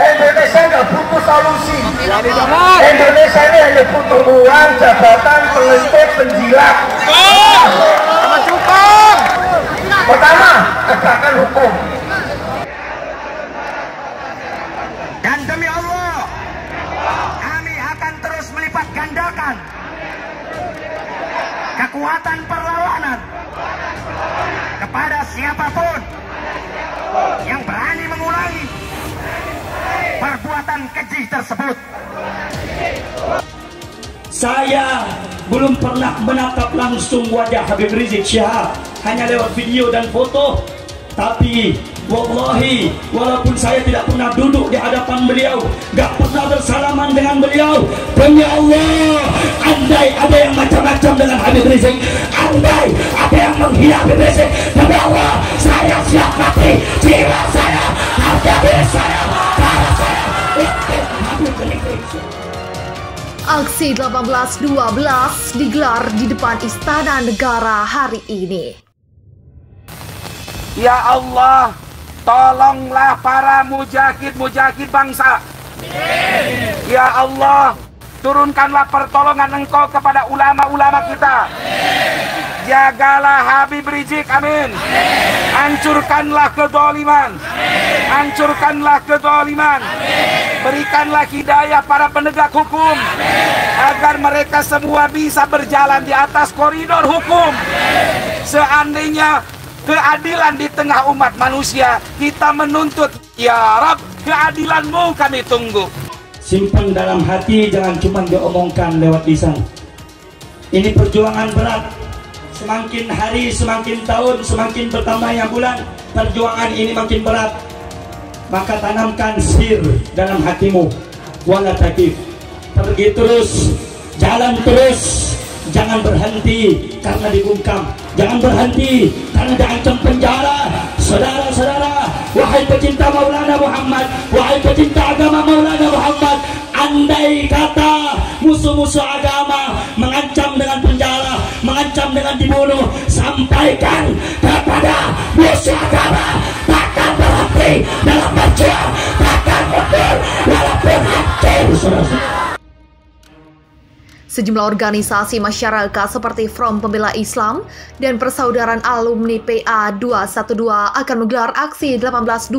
Indonesia nggak butuh solusi. Indonesia ini hanya butuh uang, jabatan, pelentir, penjilat. Pertama, tegakkan hukum. Dan demi Allah, kami akan terus melipat gandakan kekuatan perlawanan kepada siapapun yang berani mengulangi perbuatan keji tersebut. Saya belum pernah menatap langsung wajah Habib Rizik Syihab, hanya lewat video dan foto. Tapi wallahi, walaupun saya tidak pernah duduk di hadapan beliau, gak pernah bersalaman dengan beliau, demi Allah, andai ada yang macam-macam dengan Habib Rizik, andai ada yang menghina Habib Rizik, demi Allah, saya siap mati, jiwa saya, harga diri saya, darah saya, untuk Habib Rizik. Aksi 18.12 digelar di depan Istana Negara hari ini. Ya Allah, tolonglah para mujahid-mujahid bangsa. Ya Allah, turunkanlah pertolongan Engkau kepada ulama-ulama kita. Jagalah Habib Rizik, amin. Hancurkanlah kezaliman. Hancurkanlah kezaliman. Berikanlah hidayah para penegak hukum agar mereka semua bisa berjalan di atas koridor hukum. Seandainya keadilan di tengah umat manusia, kita menuntut, ya Rabb, keadilan-Mu kami tunggu. Simpan dalam hati, jangan cuma diomongkan lewat lisan. Ini perjuangan berat. Semakin hari, semakin tahun, semakin bertambahnya bulan, perjuangan ini makin berat. Maka tanamkan sir dalam hatimu, wala takif. Pergi terus, jalan terus, jangan berhenti karena dibungkam, jangan berhenti karena diancam penjara. Saudara-saudara, wahai pecinta Maulana Muhammad, wahai pecinta agama Maulana Muhammad, andai kata musuh-musuh agama mengancam dengan penjara, mengancam dengan dibunuh, sampaikan kepada musuh agama, takkan berhenti dalam berjuang, takkan mundur walaupun hancur. Saudara-saudara, Sejumlah organisasi masyarakat seperti Front Pembela Islam dan Persaudaraan Alumni PA 212 akan menggelar aksi 18.12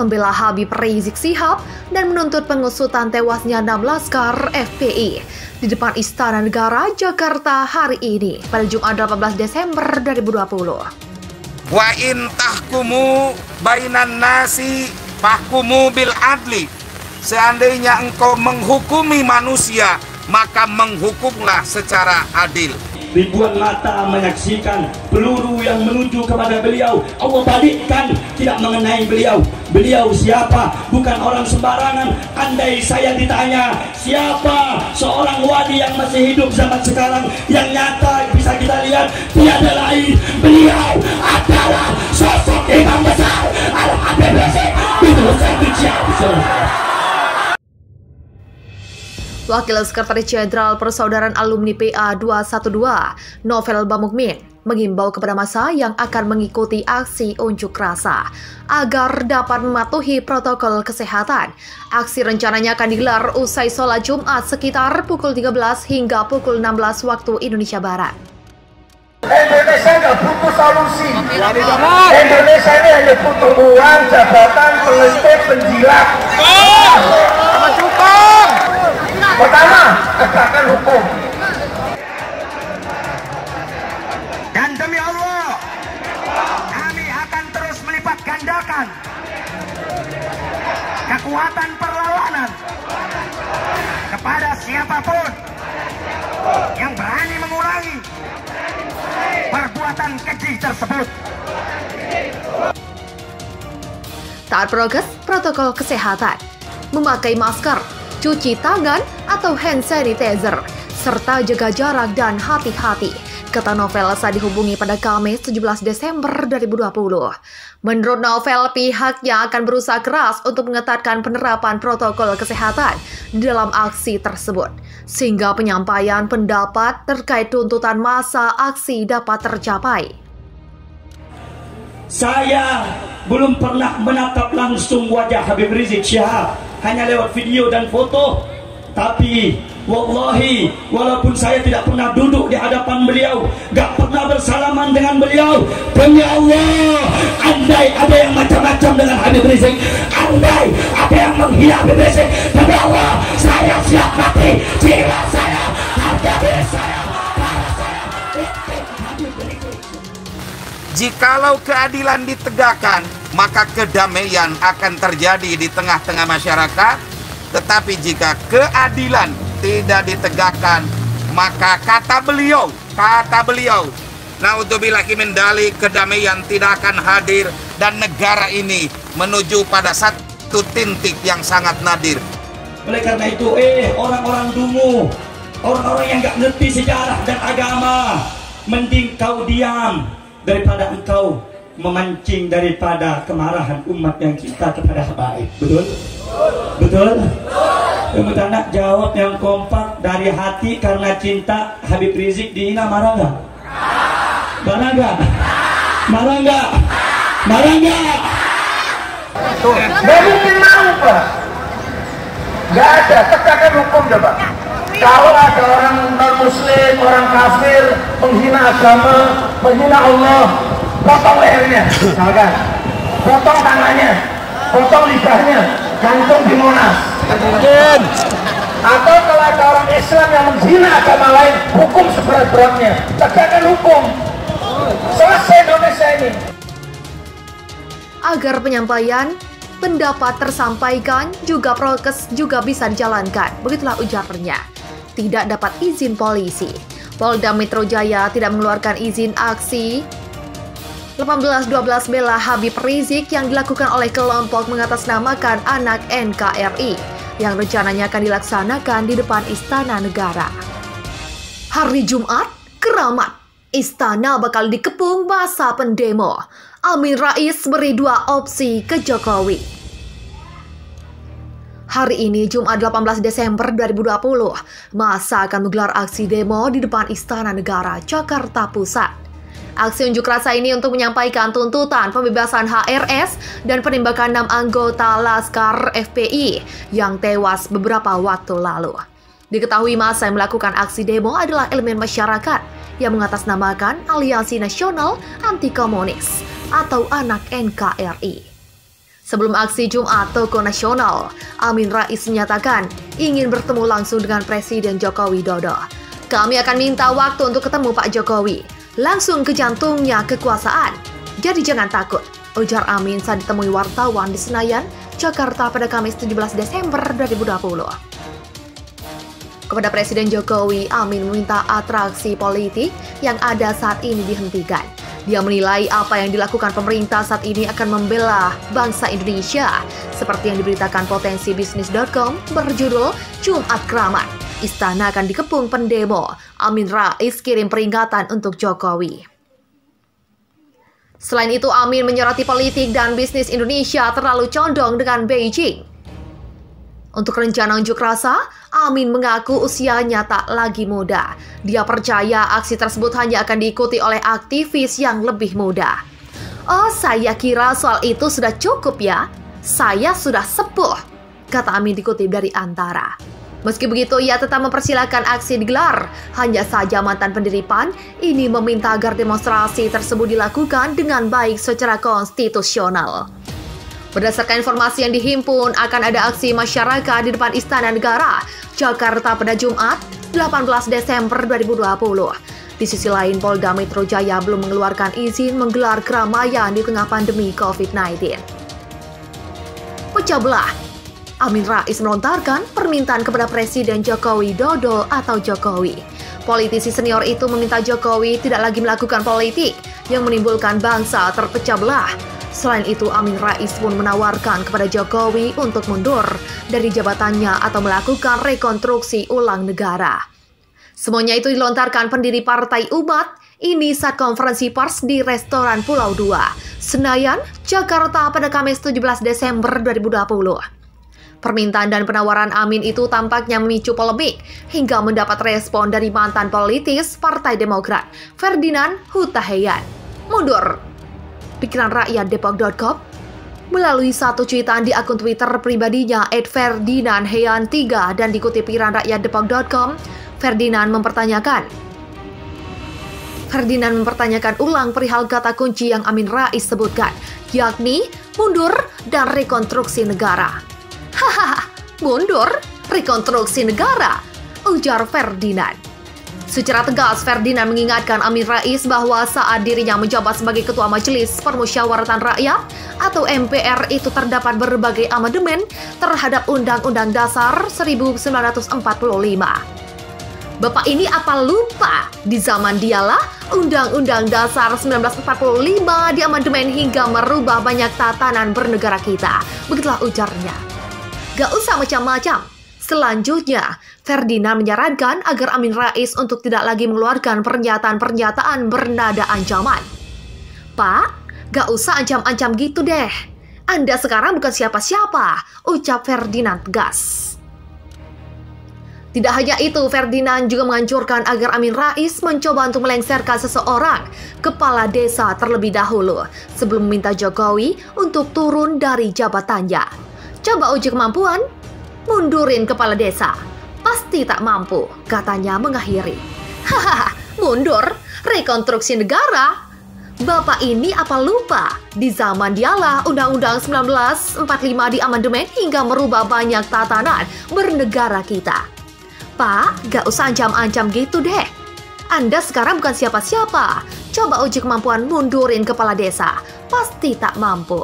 membela Habib Rizik Syihab dan menuntut pengusutan tewasnya 6 laskar FPI di depan Istana Negara, Jakarta hari ini pada Jumat 18 Desember 2020. Wa in tahkumu bainan nasi fahkumu bil adli. Seandainya engkau menghukumi manusia, maka menghukumlah secara adil. Ribuan mata menyaksikan peluru yang menuju kepada beliau, Allah balikkan, tidak mengenai beliau. Beliau siapa? Bukan orang sembarangan. Andai saya ditanya siapa seorang wali yang masih hidup zaman sekarang yang nyata bisa kita lihat, tiada lain, beliau adalah sosok imam besar Al-Habib Rizik Syihab. Wakil Sekretaris Jenderal Persaudaraan Alumni PA 212, Novel Bamukmin, mengimbau kepada massa yang akan mengikuti aksi unjuk rasa agar dapat mematuhi protokol kesehatan. Aksi rencananya akan digelar usai sholat Jumat sekitar pukul 13 hingga pukul 16 waktu Indonesia Barat. Indonesia nggak butuh solusi. Indonesia ini hanya butuh uang, jabatan, pelentir, penjilat. Pertama, tegakkan hukum. Dan demi Allah, kami akan terus melipat gandakan kekuatan perlawanan kepada siapapun yang berani mengulangi perbuatan keji tersebut. Taat prokes protokol kesehatan, memakai masker, cuci tangan atau hand sanitizer, serta jaga jarak dan hati-hati, kata Novel saat dihubungi pada Kamis 17 Desember 2020. Menurut Novel, pihaknya akan berusaha keras untuk mengetatkan penerapan protokol kesehatan dalam aksi tersebut, sehingga penyampaian pendapat terkait tuntutan massa aksi dapat tercapai. Saya belum pernah menatap langsung wajah Habib Rizik Syihab, hanya lewat video dan foto. Tapi wallahi, walaupun saya tidak pernah duduk di hadapan beliau, gak pernah bersalaman dengan beliau, demi Allah, andai ada yang macam-macam dengan Habib Rizik, andai ada yang menghina Habib Rizik, demi Allah, saya siap mati, jiwa saya, harga diri saya, darah saya, Habib Rizik. Jikalau keadilan ditegakkan, maka kedamaian akan terjadi di tengah-tengah masyarakat. Tetapi jika keadilan tidak ditegakkan, maka kata beliau, naudzubillahi min dzalik, kedamaian tidak akan hadir dan negara ini menuju pada satu titik yang sangat nadir. Oleh karena itu, orang-orang dungu, orang-orang yang gak ngerti sejarah dan agama, mending kau diam daripada engkau memancing daripada kemarahan umat yang cinta kepada habaib. Betul? Betul? Betul nak jawab yang kompak dari hati karena cinta. Habib Rizik dihina, marah nggak? Marah nggak? Marah nggak? Marah nggak? Gak mungkin mau, Pak. Gak ada, tegakkan hukum coba. Kalau ada orang non-muslim, orang kafir, menghina agama, menghina Allah, potong lehernya, misalkan, potong tangannya, potong lidahnya, gantung di Monas. Mungkin. Atau kalau ada orang Islam yang menghina agama lain, hukum seberat-beratnya, tegakkan hukum. Selesai Indonesia ini. Agar penyampaian pendapat tersampaikan, juga prokes juga bisa dijalankan. Begitulah ujarnya. Tidak dapat izin polisi. Polda Metro Jaya tidak mengeluarkan izin aksi 18-12 bela Habib Rizik yang dilakukan oleh kelompok mengatasnamakan anak NKRI yang rencananya akan dilaksanakan di depan Istana Negara. Hari Jumat, keramat. Istana bakal dikepung massa pendemo. Amin Rais beri 2 opsi ke Jokowi. Hari ini, Jumat 18 Desember 2020, massa akan menggelar aksi demo di depan Istana Negara, Jakarta Pusat. Aksi unjuk rasa ini untuk menyampaikan tuntutan pembebasan HRS dan penembakan 6 anggota Laskar FPI yang tewas beberapa waktu lalu. Diketahui massa yang melakukan aksi demo adalah elemen masyarakat yang mengatasnamakan Aliansi Nasional Anti Komunis atau anak NKRI. Sebelum aksi Jumat Tokoh Nasional, Amin Rais menyatakan ingin bertemu langsung dengan Presiden Joko Widodo. Kami akan minta waktu untuk ketemu Pak Jokowi, langsung ke jantungnya kekuasaan. Jadi jangan takut, ujar Amin saat ditemui wartawan di Senayan, Jakarta pada Kamis 17 Desember 2020. Kepada Presiden Jokowi, Amin meminta atraksi politik yang ada saat ini dihentikan. Dia menilai apa yang dilakukan pemerintah saat ini akan membela bangsa Indonesia, seperti yang diberitakan Potensibisnis.com berjudul Jumat Keramat. Istana akan dikepung pendemo. Amin Rais kirim peringatan untuk Jokowi. Selain itu, Amin menyoroti politik dan bisnis Indonesia terlalu condong dengan Beijing. Untuk rencana unjuk rasa, Amin mengaku usianya tak lagi muda. Dia percaya aksi tersebut hanya akan diikuti oleh aktivis yang lebih muda. Oh, saya kira soal itu sudah cukup ya. Saya sudah sepuh, kata Amin dikutip dari Antara. Meski begitu, ia tetap mempersilahkan aksi digelar. Hanya saja mantan pendiri PAN ini meminta agar demonstrasi tersebut dilakukan dengan baik secara konstitusional. Berdasarkan informasi yang dihimpun, akan ada aksi masyarakat di depan Istana Negara, Jakarta pada Jumat 18 Desember 2020. Di sisi lain, Polda Metro Jaya belum mengeluarkan izin menggelar keramaian di tengah pandemi COVID-19. Pecah belah. Amin Rais melontarkan permintaan kepada Presiden Joko Widodo atau Jokowi. Politisi senior itu meminta Jokowi tidak lagi melakukan politik yang menimbulkan bangsa terpecah belah. Selain itu, Amin Rais pun menawarkan kepada Jokowi untuk mundur dari jabatannya atau melakukan rekonstruksi ulang negara. Semuanya itu dilontarkan pendiri Partai Umat ini saat konferensi pers di restoran Pulau 2, Senayan, Jakarta pada Kamis 17 Desember 2020. Permintaan dan penawaran Amin itu tampaknya memicu polemik hingga mendapat respon dari mantan politis Partai Demokrat, Ferdinand Huta Heian. Mundur. pikiranrakyatdepok.com melalui satu cuitan di akun Twitter pribadinya @ferdinandhean3 dan dikutip pikiranrakyatdepok.com, Ferdinand mempertanyakan ulang perihal kata kunci yang Amin Rais sebutkan, yakni mundur dan rekonstruksi negara. Hahaha, mundur, rekonstruksi negara, ujar Ferdinand. Secara tegas, Ferdinand mengingatkan Amin Rais bahwa saat dirinya menjabat sebagai Ketua Majelis Permusyawaratan Rakyat atau MPR itu terdapat berbagai amandemen terhadap Undang-Undang Dasar 1945. Bapak ini apa lupa, di zaman dialah Undang-Undang Dasar 1945 diamandemen hingga merubah banyak tatanan bernegara kita. Begitulah ujarnya. Gak usah macam-macam. Selanjutnya, Ferdinand menyarankan agar Amin Rais untuk tidak lagi mengeluarkan pernyataan-pernyataan bernada ancaman. Pak, gak usah ancam-ancam gitu deh. Anda sekarang bukan siapa-siapa, ucap Ferdinand tegas. Tidak hanya itu, Ferdinand juga menganjurkan agar Amin Rais mencoba untuk melengsarkan seseorang, kepala desa terlebih dahulu, sebelum meminta Jokowi untuk turun dari jabatannya. Coba uji kemampuan, mundurin kepala desa. Pasti tak mampu, katanya mengakhiri. Hahaha, mundur, rekonstruksi negara. Bapak ini apa lupa, di zaman dialah Undang-Undang 1945 diamandemen hingga merubah banyak tatanan bernegara kita. Pak, gak usah ancam-ancam gitu deh. Anda sekarang bukan siapa-siapa. Coba uji kemampuan mundurin kepala desa. Pasti tak mampu.